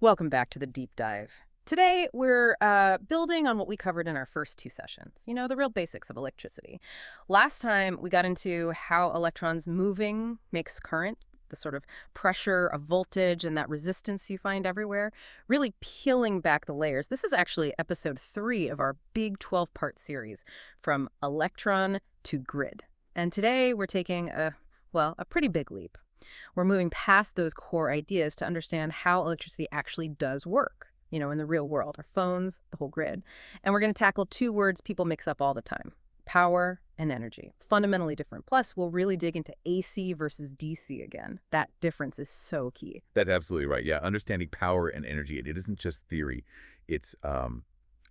Welcome back to the deep dive. Today, we're building on what we covered in our first two sessions, the real basics of electricity. Last time, we got into how electrons moving makes current, the sort of pressure of voltage and that resistance you find everywhere, really peeling back the layers. This is actually episode 3 of our big 12-part series, From Electron to Grid. And today, we're taking a pretty big leap. We're moving past those core ideas to understand how electricity actually does work, in the real world, our phones, the whole grid. And we're going to tackle two words people mix up all the time: power and energy. Fundamentally different. Plus, we'll really dig into AC versus DC again. That difference is so key. That's absolutely right. Yeah, understanding power and energy, it isn't just theory.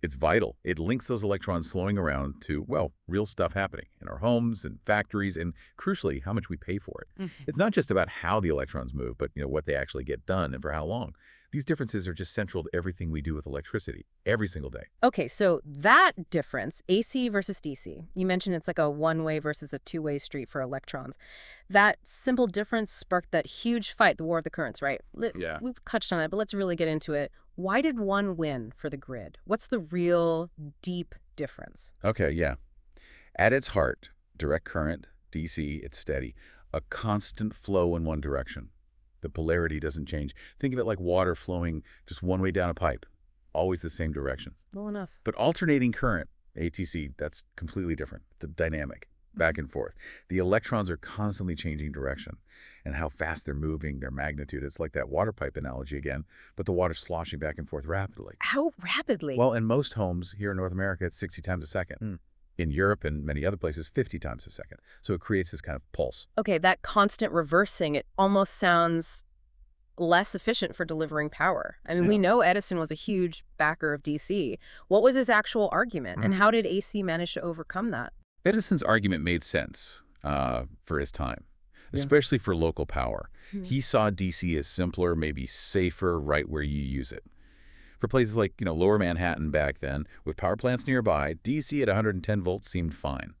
It's vital. It links those electrons flowing around to, well, real stuff happening in our homes and factories, and crucially, how much we pay for it. It's not just about how the electrons move, but what they actually get done and for how long. These differences are just central to everything we do with electricity every single day. Okay, so that difference, AC versus DC, you mentioned it's like a one-way versus a two-way street for electrons. That simple difference sparked that huge fight, the War of the Currents, right? Yeah. We've touched on it, but let's really get into it. Why did one win for the grid? What's the real deep difference? Okay, yeah. At its heart, direct current, DC, it's steady. A constant flow in one direction. The polarity doesn't change. Think of it like water flowing just one way down a pipe, always the same direction. Well enough. But alternating current, ATC, that's completely different. It's dynamic, back and forth. The electrons are constantly changing direction and how fast they're moving, their magnitude. It's like that water pipe analogy again, but the water's sloshing back and forth rapidly. How rapidly? Well, in most homes here in North America, it's 60 times a second. In Europe and many other places, 50 times a second. So it creates this kind of pulse. Okay, that constant reversing, it almost sounds less efficient for delivering power. I mean, we know Edison was a huge backer of DC. What was his actual argument, and how did AC manage to overcome that? Edison's argument made sense for his time, especially for local power. He saw DC as simpler, maybe safer, right where you use it. For places like, lower Manhattan back then, with power plants nearby, DC at 110 volts seemed fine.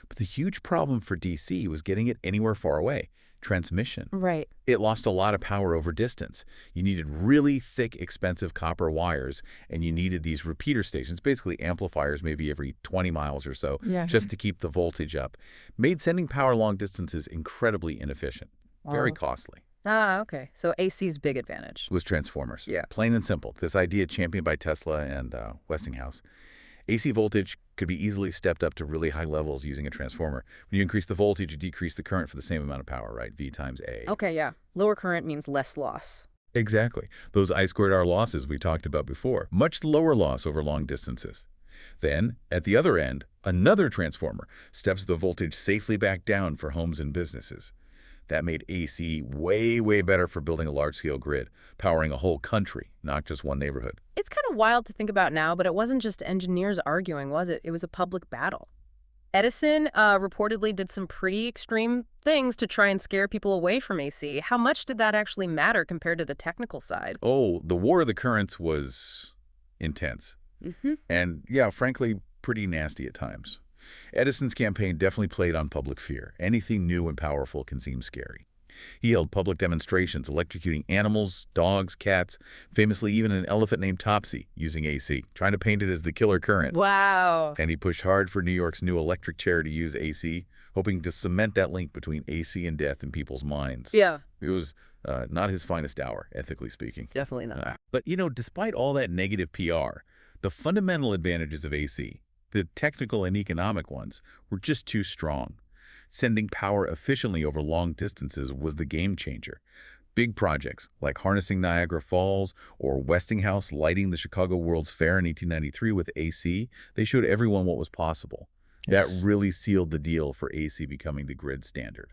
But the huge problem for DC was getting it anywhere far away. Transmission. Right. It lost a lot of power over distance. You needed really thick, expensive copper wires, and you needed these repeater stations, basically amplifiers maybe every 20 miles or so, just to keep the voltage up. Made sending power long distances incredibly inefficient. Very costly. Ah, okay. So AC's big advantage Was transformers. Yeah. Plain and simple. This idea championed by Tesla and Westinghouse. AC voltage could be easily stepped up to really high levels using a transformer. When you increase the voltage, you decrease the current for the same amount of power, right? V times A. Okay, yeah. Lower current means less loss. Exactly. Those I-squared-R losses we talked about before. Much lower loss over long distances. Then, at the other end, another transformer steps the voltage safely back down for homes and businesses. That made AC way, way better for building a large-scale grid, powering a whole country, not just one neighborhood. It's kind of wild to think about now, but it wasn't just engineers arguing, was it? It was a public battle. Edison reportedly did some pretty extreme things to try and scare people away from AC. How much did that actually matter compared to the technical side? Oh, the War of the Currents was intense. And, yeah, frankly, pretty nasty at times. Edison's campaign definitely played on public fear. Anything new and powerful can seem scary. He held public demonstrations, electrocuting animals, dogs, cats, famously even an elephant named Topsy, using AC, trying to paint it as the killer current. Wow. And he pushed hard for New York's new electric chair to use AC, hoping to cement that link between AC and death in people's minds. Yeah. It was not his finest hour, ethically speaking. Definitely not. But, despite all that negative PR, the fundamental advantages of AC, the technical and economic ones, were just too strong. Sending power efficiently over long distances was the game changer. Big projects like harnessing Niagara Falls or Westinghouse lighting the Chicago World's Fair in 1893 with AC, they showed everyone what was possible. That really sealed the deal for AC becoming the grid standard.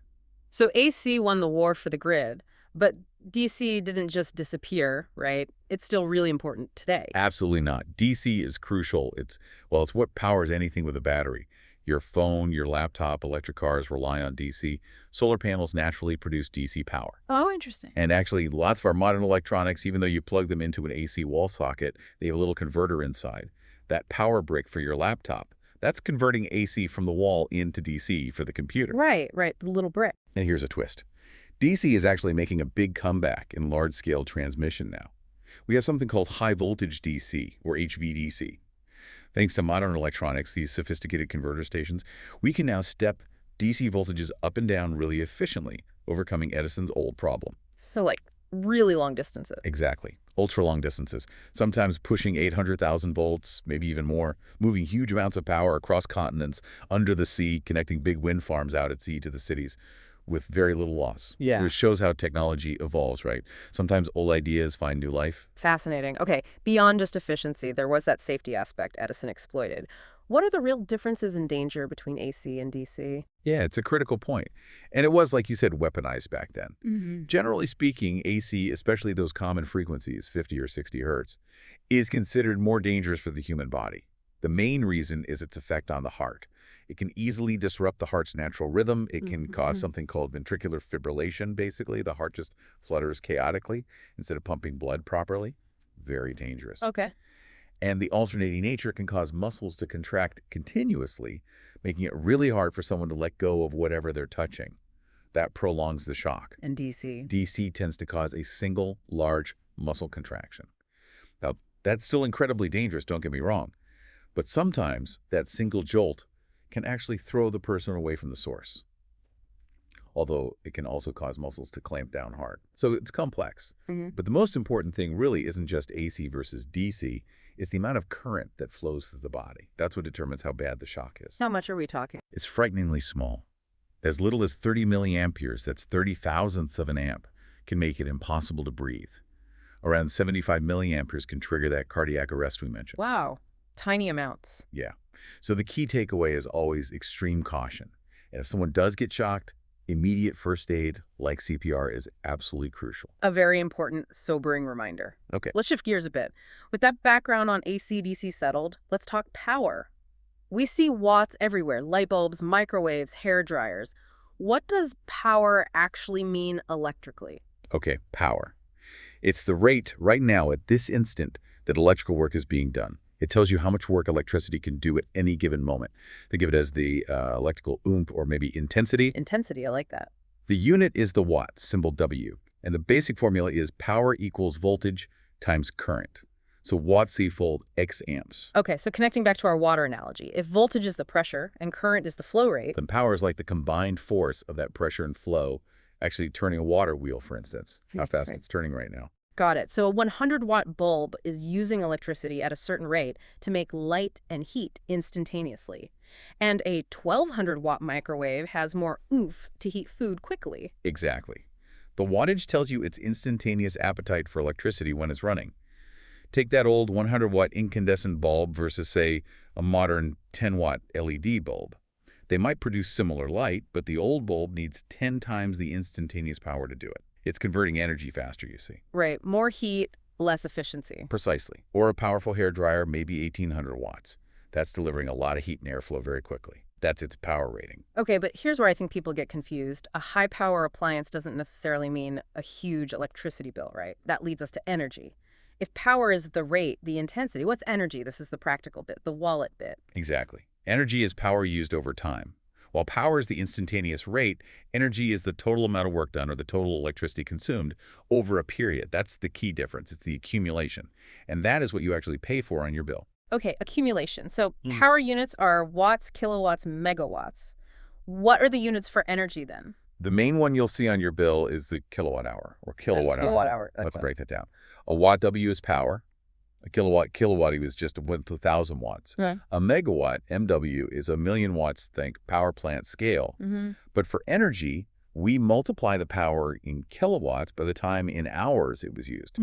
So AC won the war for the grid, but DC didn't just disappear, right? It's still really important today. Absolutely not. DC is crucial. It's what powers anything with a battery. Your phone, your laptop, electric cars rely on DC. Solar panels naturally produce DC power. Oh, interesting. And actually, lots of our modern electronics, even though you plug them into an AC wall socket, they have a little converter inside. That power brick for your laptop, that's converting AC from the wall into DC for the computer. Right, the little brick. And here's a twist. DC is actually making a big comeback in large-scale transmission now. We have something called high voltage DC, or HVDC. Thanks to modern electronics, these sophisticated converter stations, we can now step DC voltages up and down really efficiently, overcoming Edison's old problem. So like really long distances. Exactly. Ultra-long distances, sometimes pushing 800,000 volts, maybe even more, moving huge amounts of power across continents, under the sea, connecting big wind farms out at sea to the cities with very little loss. Yeah. Which shows how technology evolves, right? Sometimes old ideas find new life. Fascinating. Okay, beyond just efficiency, there was that safety aspect Edison exploited. What are the real differences in danger between AC and DC? Yeah, it's a critical point. And it was, like you said, weaponized back then. Generally speaking, AC, especially those common frequencies, 50 or 60 hertz, is considered more dangerous for the human body. The main reason is its effect on the heart. It can easily disrupt the heart's natural rhythm. It can cause something called ventricular fibrillation, basically. The heart just flutters chaotically instead of pumping blood properly. Very dangerous. Okay. And the alternating nature can cause muscles to contract continuously, making it really hard for someone to let go of whatever they're touching. That prolongs the shock. And DC? DC tends to cause a single large muscle contraction. Now, that's still incredibly dangerous, don't get me wrong. But sometimes that single jolt can actually throw the person away from the source, although it can also cause muscles to clamp down hard. So it's complex. But the most important thing really isn't just AC versus DC, it's the amount of current that flows through the body. That's what determines how bad the shock is. How much are we talking? It's frighteningly small. As little as 30 milliamperes, that's 30 thousandths of an amp, can make it impossible to breathe. Around 75 milliamperes can trigger that cardiac arrest we mentioned. Wow, tiny amounts. Yeah. So the key takeaway is always extreme caution. And if someone does get shocked, immediate first aid, like CPR, is absolutely crucial. A very important, sobering reminder. Okay. Let's shift gears a bit. With that background on AC/DC settled, let's talk power. We see watts everywhere, light bulbs, microwaves, hair dryers. What does power actually mean electrically? Okay, power. It's the rate right now at this instant that electrical work is being done. It tells you how much work electricity can do at any given moment. They give it as the electrical oomph, or maybe intensity. Intensity, I like that. The unit is the watt, symbol W. And the basic formula is power equals voltage times current. So watts equal X amps. Okay, so connecting back to our water analogy, if voltage is the pressure and current is the flow rate, Then power is like the combined force of that pressure and flow, actually turning a water wheel, for instance. How That's fast right. it's turning right now. got it. So a 100-watt bulb is using electricity at a certain rate to make light and heat instantaneously. And a 1200-watt microwave has more oomph to heat food quickly. Exactly. The wattage tells you its instantaneous appetite for electricity when it's running. Take that old 100-watt incandescent bulb versus, say, a modern 10-watt LED bulb. They might produce similar light, but the old bulb needs 10 times the instantaneous power to do it. It's converting energy faster, you see. Right, more heat, less efficiency. Precisely. Or a powerful hairdryer, maybe 1800 watts. That's delivering a lot of heat and airflow very quickly. That's its power rating. Okay, but here's where I think people get confused. A high-power appliance doesn't necessarily mean a huge electricity bill, right? That leads us to energy. If power is the rate, the intensity, what's energy? This is the practical bit, the wallet bit. Exactly. Energy is power used over time. While power is the instantaneous rate, energy is the total amount of work done, or the total electricity consumed over a period. That's the key difference. It's the accumulation. And that is what you actually pay for on your bill. Okay, accumulation. So power units are watts, kilowatts, megawatts. What are the units for energy then? The main one you'll see on your bill is the kilowatt hour, or kilowatt hour. Kilowatt hour. Let's break that down. A watt W is power. A kilowatt is just 1,000 watts. Right. A megawatt, MW, is a million watts, think power plant scale. But for energy, we multiply the power in kilowatts by the time in hours it was used.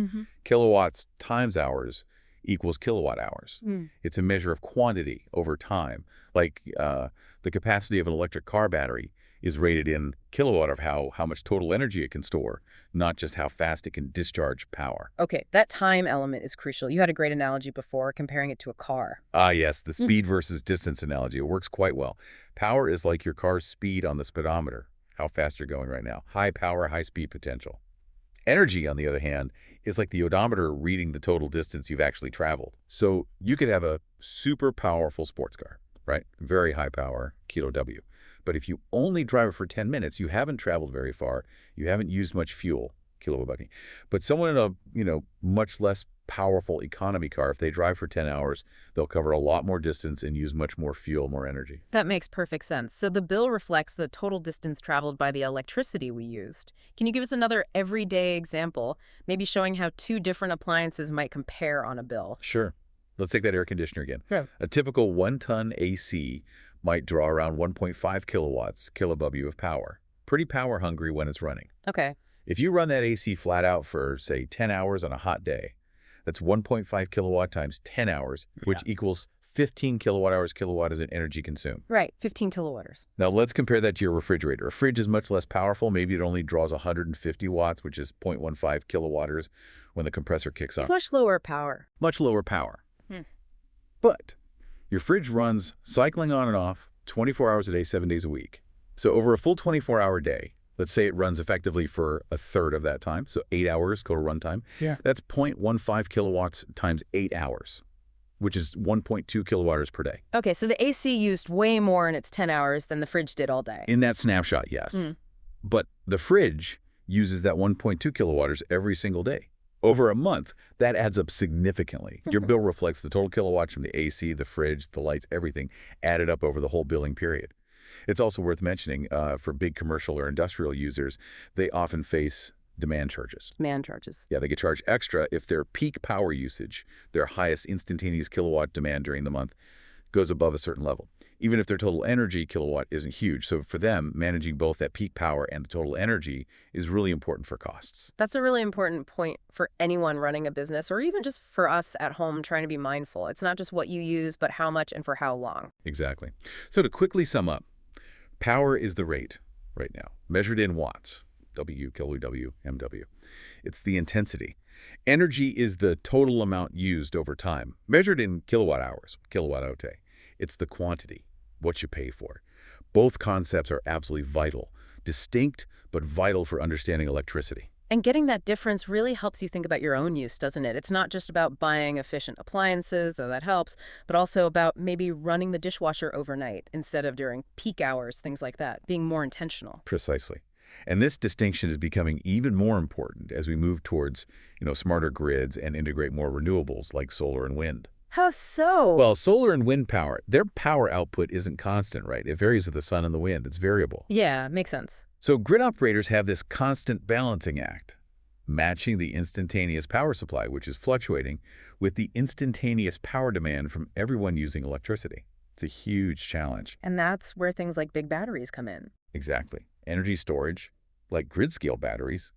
Kilowatts times hours equals kilowatt hours. It's a measure of quantity over time. Like the capacity of an electric car battery is rated in kilowatt of how much total energy it can store, not just how fast it can discharge power. Okay, that time element is crucial. You had a great analogy before, comparing it to a car. Ah, yes, the speed versus distance analogy. It works quite well. Power is like your car's speed on the speedometer, how fast you're going right now. High power, high speed potential. Energy, on the other hand, is like the odometer reading the total distance you've actually traveled. So you could have a super powerful sports car, right? Very high power, kilo W. But if you only drive it for 10 minutes, you haven't traveled very far, you haven't used much fuel. kilowatt bucking. But someone in a, much less powerful economy car, if they drive for 10 hours, they'll cover a lot more distance and use much more fuel, more energy. That makes perfect sense. So the bill reflects the total distance traveled by the electricity we used. Can you give us another everyday example, maybe showing how two different appliances might compare on a bill? Sure. Let's take that air conditioner again. Sure. A typical 1-ton AC might draw around 1.5 kilowatts, kilobW of power. Pretty power hungry when it's running. Okay. If you run that AC flat out for, say, 10 hours on a hot day, that's 1.5 kilowatt times 10 hours, which equals 15 kilowatt hours. Kilowatt is an energy consumed. Right, 15 kilowatt. Now, let's compare that to your refrigerator. A fridge is much less powerful. Maybe it only draws 150 watts, which is 0.15 kilowatt when the compressor kicks on. Much lower power. Much lower power. But your fridge runs cycling on and off 24 hours a day, 7 days a week. So over a full 24-hour day, let's say it runs effectively for a third of that time, so 8 hours total runtime. Yeah. That's 0.15 kilowatts times 8 hours, which is 1.2 kilowatt per day. Okay, so the AC used way more in its 10 hours than the fridge did all day. In that snapshot, yes. But the fridge uses that 1.2 kilowatt every single day. Over a month, that adds up significantly. Your bill reflects the total kilowatts from the AC, the fridge, the lights, everything added up over the whole billing period. It's also worth mentioning, for big commercial or industrial users, they often face demand charges. Demand charges. Yeah, they get charged extra if their peak power usage, their highest instantaneous kilowatt demand during the month, goes above a certain level. Even if their total energy kilowatt isn't huge. So for them, managing both that peak power and the total energy is really important for costs. That's a really important point for anyone running a business, or even just for us at home trying to be mindful. It's not just what you use, but how much and for how long. Exactly. So to quickly sum up, power is the rate right now, measured in watts, W, kW, MW. It's the intensity. Energy is the total amount used over time, measured in kilowatt hours, kilowatt-hour. It's the quantity, what you pay for. Both concepts are absolutely vital, distinct but vital for understanding electricity. And getting that difference really helps you think about your own use, doesn't it? It's not just about buying efficient appliances, though that helps, but also about maybe running the dishwasher overnight instead of during peak hours, things like that, being more intentional. Precisely. And this distinction is becoming even more important as we move towards, smarter grids and integrate more renewables like solar and wind. How so? Well, solar and wind power, their power output isn't constant, right? It varies with the sun and the wind. It's variable. Yeah, makes sense. So grid operators have this constant balancing act, matching the instantaneous power supply, which is fluctuating, with the instantaneous power demand from everyone using electricity. It's a huge challenge. And that's where things like big batteries come in. Exactly. Energy storage, like grid-scale batteries,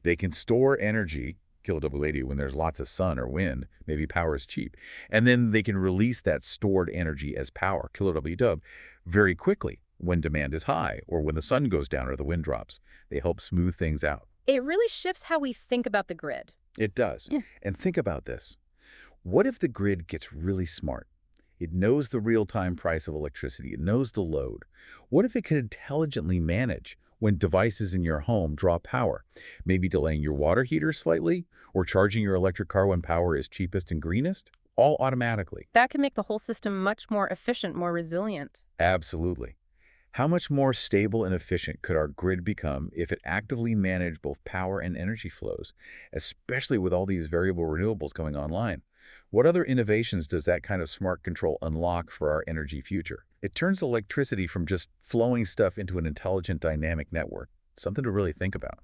they can store energy, kW when there's lots of sun or wind, maybe power is cheap, and then they can release that stored energy as power, kW, very quickly when demand is high or when the sun goes down or the wind drops. They help smooth things out. It really shifts how we think about the grid. It does. Yeah. And think about this. What if the grid gets really smart? It knows the real-time price of electricity. It knows the load. What if it could intelligently manage when devices in your home draw power, maybe delaying your water heater slightly or charging your electric car when power is cheapest and greenest, all automatically? That can make the whole system much more efficient, more resilient. Absolutely. How much more stable and efficient could our grid become if it actively managed both power and energy flows, especially with all these variable renewables coming online? What other innovations does that kind of smart control unlock for our energy future? It turns electricity from just flowing stuff into an intelligent, dynamic network. Something to really think about.